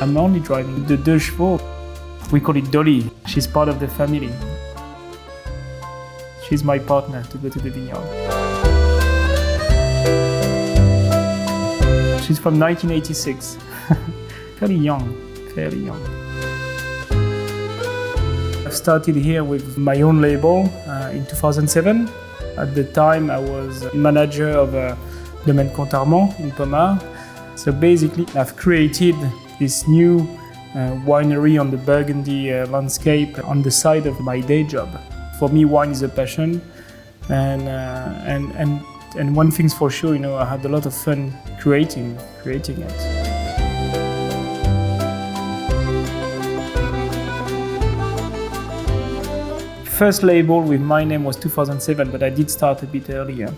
I'm only driving the 2 chevaux. We call it Dolly. She's part of the family. She's my partner to go to the vineyard. She's from 1986. Fairly young. I've started here with my own label in 2007. At the time, I was manager of Domaine in Pommard. So basically, I've created this new winery on the Burgundy landscape on the side of my day job. For me, wine is a passion, and one thing's for sure, I had a lot of fun creating it. First label with my name was 2007, but I did start a bit earlier.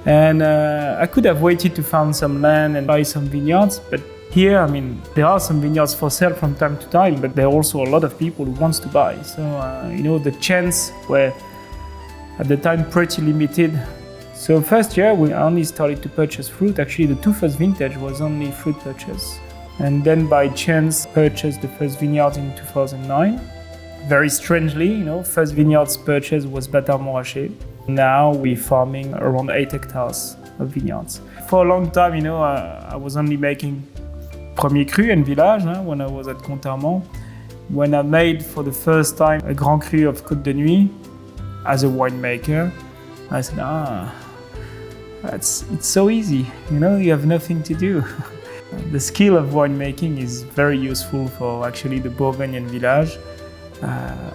And I could have waited to find some land and buy some vineyards, but here, there are some vineyards for sale from time to time, but there are also a lot of people who wants to buy. So, the chance were at the time pretty limited. So first year, we only started to purchase fruit. Actually, the 2 first vintage was only fruit purchase. And then by chance, purchased the first vineyard in 2009. Very strangely, first vineyards purchase was Bâtard Montrachet. Now we're farming around 8 hectares of vineyards. For a long time, I was only making Premier Cru and Village when I was at Contermont. When I made for the first time a Grand Cru of Côte de Nuit as a winemaker, I said, it's so easy, you have nothing to do. The skill of winemaking is very useful for actually the Bourgogne and Village.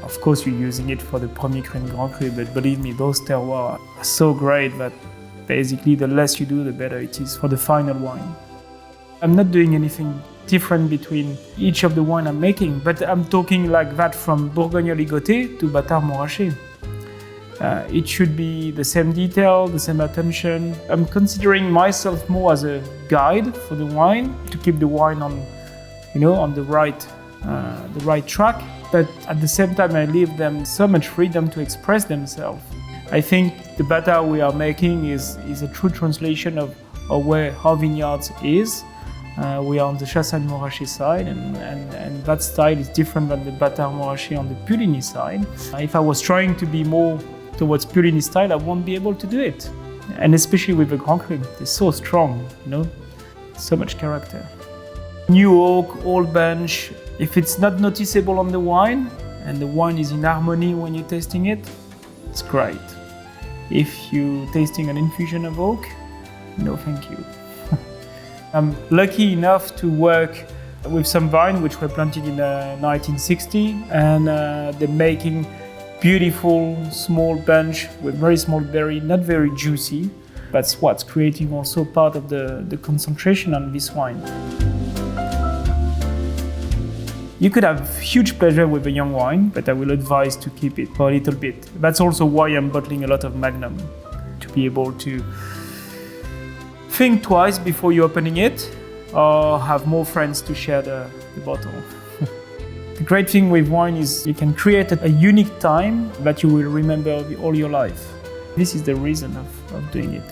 Of course, you're using it for the Premier Cru and Grand Cru, but believe me, those terroirs are so great that basically the less you do, the better it is for the final wine. I'm not doing anything different between each of the wine I'm making, but I'm talking like that from Bourgogne Ligoté to Bâtard Montrachet. It should be the same detail, the same attention. I'm considering myself more as a guide for the wine to keep the wine on the right track. But at the same time, I leave them so much freedom to express themselves. I think the Bâtard we are making is a true translation of where our vineyards is. We are on the Chassagne-Montrachet side, and that style is different than the Bâtard Montrachet on the Puligny side. If I was trying to be more towards Puligny style, I won't be able to do it. And especially with the Grand Cru, they're so strong, so much character. New oak, old bench. If it's not noticeable on the wine, and the wine is in harmony when you're tasting it, it's great. If you're tasting an infusion of oak, no thank you. I'm lucky enough to work with some vines which were planted in 1960, and they're making beautiful small bunch with very small berry, not very juicy. That's what's creating also part of the concentration on this wine. You could have huge pleasure with a young wine, but I will advise to keep it for a little bit. That's also why I'm bottling a lot of Magnum, to be able to think twice before you're opening it, or have more friends to share the bottle. The great thing with wine is you can create a unique time that you will remember all your life. This is the reason of doing it.